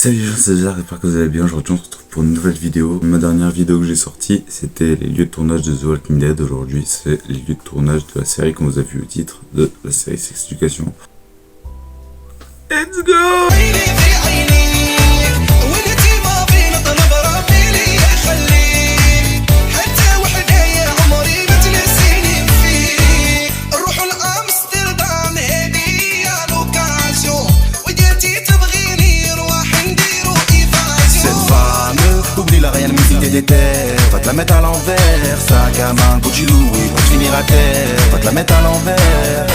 Salut les gens, c'est Jar, j'espère que vous allez bien. Aujourd'hui on se retrouve pour une nouvelle vidéo. Ma dernière vidéo que j'ai sortie, c'était les lieux de tournage de The Walking Dead. Aujourd'hui c'est les lieux de tournage de la série qu'on vous a vu au titre de la série Sex Education. Let's go! Va te la mettre à l'envers, sac à main, Gucci Louis, va te finir à terre, va te la mettre à l'envers.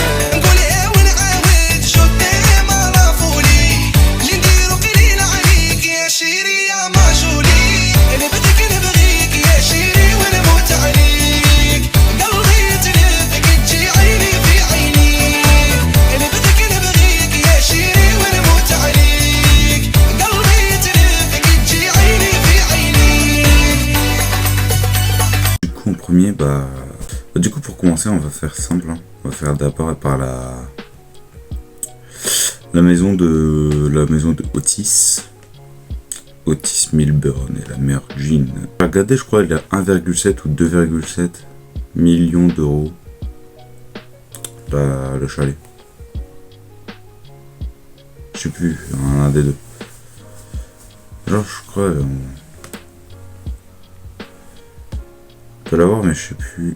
En premier, du coup pour commencer on va faire simple, hein. On va faire d'abord par la maison de Otis Milburn et la mère Jean. J'ai regardé, je crois il a 1,7 ou 2,7 millions d'euros le chalet. Je sais plus, un des deux. Genre je crois on peut l'avoir mais je sais plus.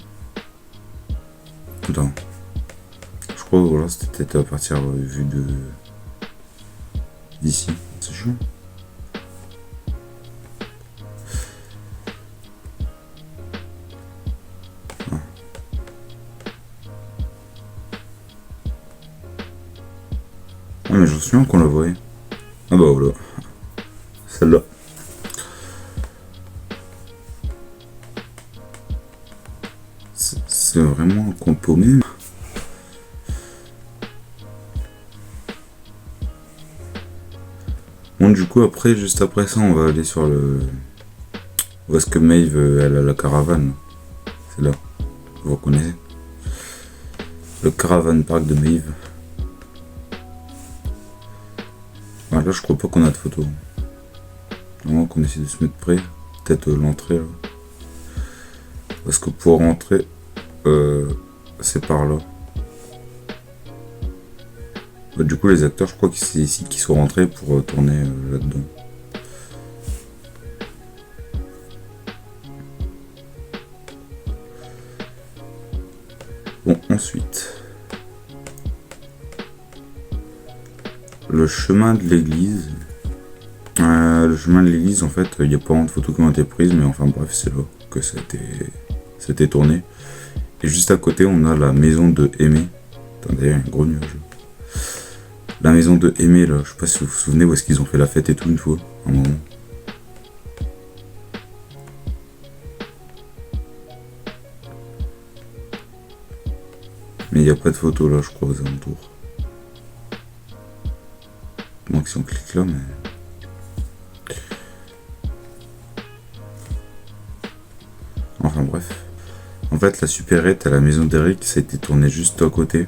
Attends. Je crois que voilà, c'était peut-être à partir vu de d'ici. C'est chiant. Ah. Ah mais j'en suis sûr qu'on la voyait. Ah bah voilà. Celle-là. C'est vraiment compaumé. Bon du coup après, juste après ça, on va aller sur le... Où est-ce que Maeve, elle a la caravane. C'est là. Vous reconnaissez. Le caravan park de Maeve. Ah, là je crois pas qu'on a de photos. Vraiment qu'on essaie de se mettre près. Peut-être l'entrée là. Parce que pour rentrer... c'est par là. Du coup les acteurs, je crois que c'est ici qu'ils sont rentrés pour tourner là-dedans. Bon, ensuite le chemin de l'église. Le chemin de l'église, en fait, il n'y a pas vraiment de photos qui ont été prises, mais enfin bref, c'est là que c'était tourné. Et juste à côté, on a la maison de Aimé. Attendez, il y a un gros nuage. La maison de Aimé, là, je sais pas si vous vous souvenez où est-ce qu'ils ont fait la fête et tout une fois, un moment. Mais il n'y a pas de photo là, je crois, aux alentours. Bon, si on clique là, mais... Enfin bref. En fait, la supérette à la maison d'Eric, ça a été tourné juste à côté.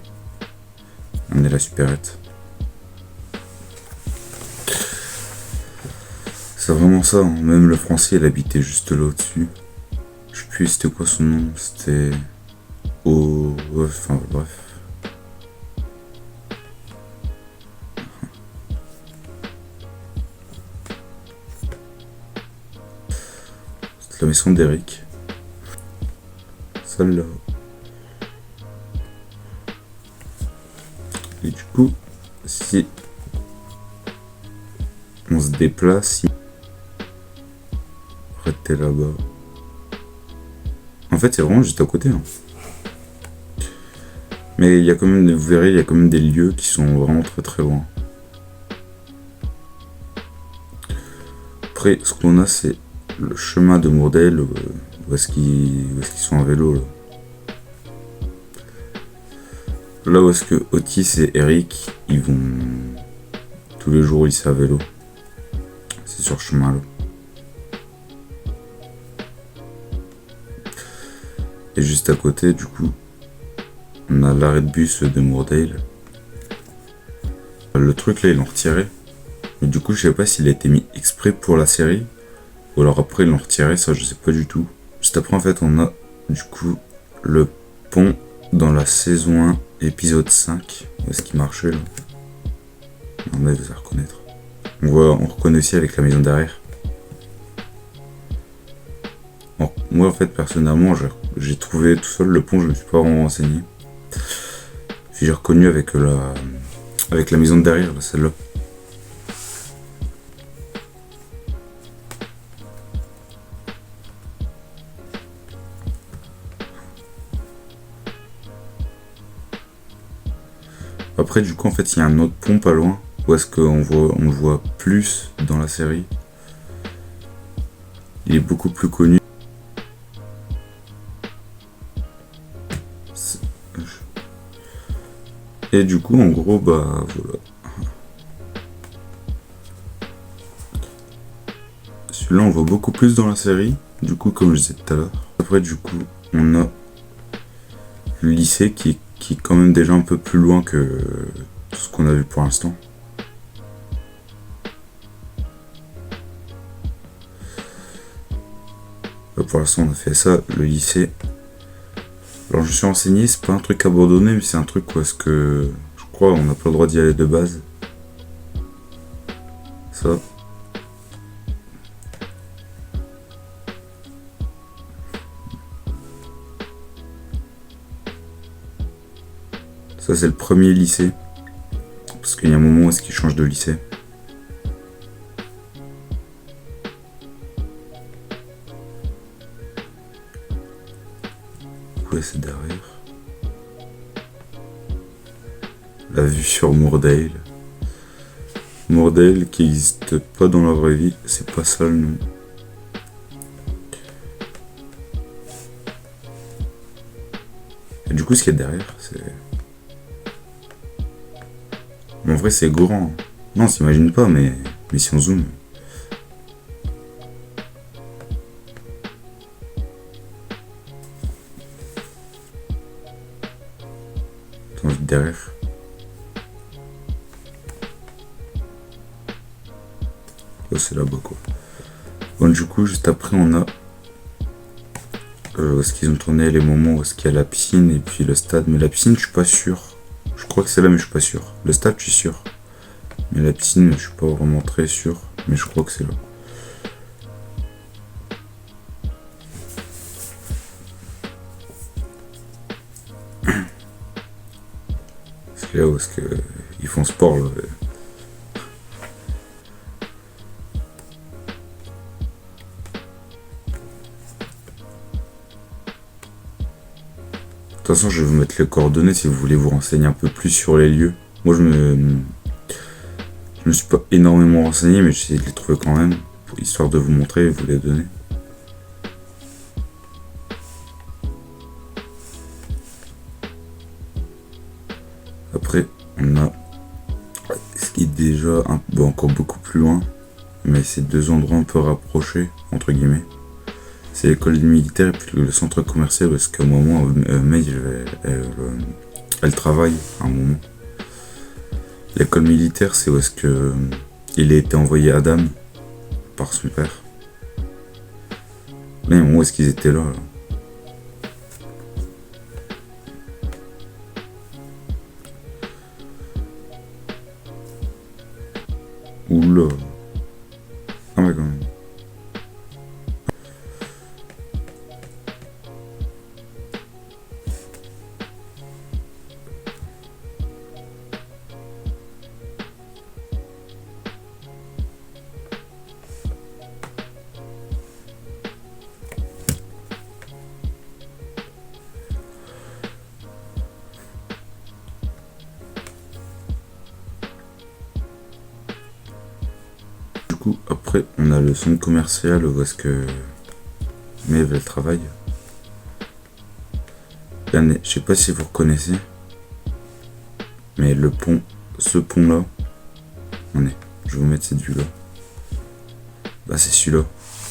On est la supérette. C'est vraiment ça, hein. Même le français, il habitait juste là au-dessus. Je sais plus c'était quoi son nom, c'était... Oh... Ouais, enfin bref. C'est la maison d'Eric. Celle-là. Et du coup, si on se déplace, arrêtez là-bas. En fait, c'est vraiment juste à côté. Hein. Mais il y a quand même, vous verrez, il y a quand même des lieux qui sont vraiment très très loin. Après, ce qu'on a, c'est le chemin de Moordale. Où est-ce qu'ils sont à vélo là. Là où est-ce que Otis et Eric ils vont tous les jours ici à vélo. C'est sur ce chemin là. Et juste à côté du coup on a l'arrêt de bus de Moordale. Le truc là ils l'ont retiré. Mais du coup, je sais pas s'il a été mis exprès pour la série, ou alors après ils l'ont retiré, ça je sais pas du tout. Juste après, en fait, on a du coup le pont dans la saison 1, épisode 5. Où est-ce qu'il marchait là? On va à reconnaître. On reconnaît aussi avec la maison derrière. Bon, moi, en fait, personnellement, j'ai trouvé tout seul le pont, je me suis pas vraiment renseigné. Puis j'ai reconnu avec la maison de derrière, là, celle-là. Après, du coup, en fait, il y a un autre pont pas loin. Où est-ce qu'on le voit plus dans la série. Il est beaucoup plus connu. Et du coup, en gros, bah voilà. Celui-là, on le voit beaucoup plus dans la série. Du coup, comme je disais tout à l'heure. Après, du coup, on a le lycée qui est quand même déjà un peu plus loin que tout ce qu'on a vu pour l'instant. Pour l'instant, on a fait ça, le lycée. Alors, je me suis renseigné, c'est pas un truc abandonné, mais c'est un truc où est-ce que je crois on n'a pas le droit d'y aller de base. Ça. Ça, c'est le premier lycée. Parce qu'il y a un moment où est-ce qu'il change de lycée. Ouais, c'est derrière. La vue sur Moordale. Moordale qui n'existe pas dans la vraie vie, c'est pas ça le nom. Et du coup, ce qu'il y a derrière, c'est. En vrai, c'est grand. Non, on s'imagine pas, mais si on zoome. Attends, derrière. Oh, c'est là-bas, quoi. Bon, du coup, juste après, on a. Où est-ce qu'ils ont tourné les moments où est-ce qu'il y a la piscine et puis le stade. Mais la piscine, je suis pas sûr. Je crois que c'est là, mais je suis pas sûr. Le stade, je suis sûr. Mais la piscine, je suis pas vraiment très sûr. Mais je crois que c'est là. C'est là où est-ce qu'ils font sport, là. De toute façon, je vais vous mettre les coordonnées si vous voulez vous renseigner un peu plus sur les lieux. Moi, je me suis pas énormément renseigné, mais j'ai essayé de les trouver quand même, histoire de vous montrer et vous les donner. Après, on a ce qui est déjà encore beaucoup plus loin, mais c'est deux endroits un peu rapprochés, entre guillemets. C'est l'école militaire et puis le centre commercial parce qu'à un moment, May, elle travaille à un moment. L'école militaire, c'est où est-ce que il a été envoyé à Adam par son père. Mais où est-ce qu'ils étaient là. Oula. Ah ouais, quand même. Après, on a le centre commercial où est-ce que Maeve elle travaille. Je sais pas si vous reconnaissez, mais le pont, ce pont-là, je vais vous mettre cette vue-là. Bah, c'est celui-là.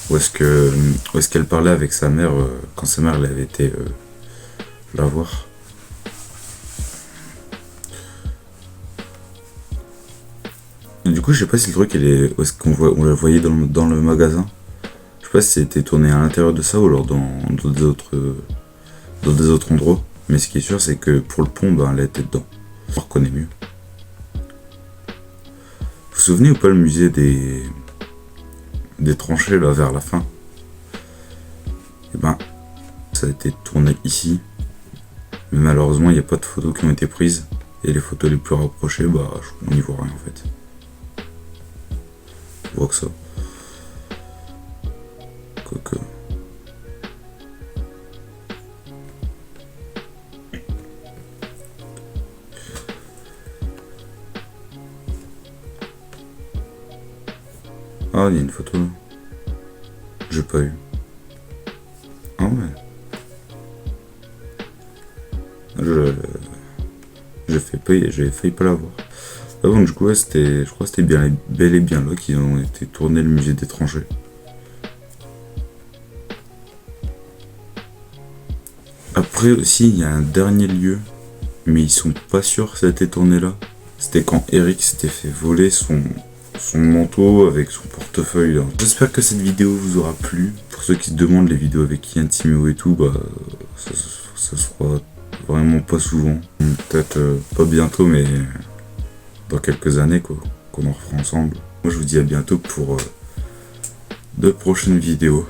Où est-ce qu'elle parlait avec sa mère quand sa mère elle avait été la voir. Et du coup, coup, je sais pas si le truc, est-ce on le voyait dans le magasin. Je sais pas si c'était tourné à l'intérieur de ça ou alors dans des autres endroits. Mais ce qui est sûr, c'est que pour le pont, ben, elle était dedans. On reconnaît mieux. Vous vous souvenez ou pas le musée des tranchées là vers la fin? Et ben, ça a été tourné ici. Mais malheureusement, il n'y a pas de photos qui ont été prises. Et les photos les plus rapprochées, bah, on n'y voit rien en fait. On voit que ça. Quoique. Ah, il y a une photo là. J'ai pas eu. Ah ouais. J'avais failli pas l'avoir. Ah bon, du coup, ouais, je crois que c'était bel et bien là qu'ils ont été tournés le musée des tranchées. Après aussi, il y a un dernier lieu, mais ils sont pas sûrs que ça a été tourné là. C'était quand Eric s'était fait voler son manteau avec son portefeuille là. J'espère que cette vidéo vous aura plu. Pour ceux qui se demandent les vidéos avec Ian Timeo et tout, bah ça se fera vraiment pas souvent. Peut-être pas bientôt, mais dans quelques années quoi, qu'on en refera ensemble. Moi je vous dis à bientôt pour de prochaines vidéos.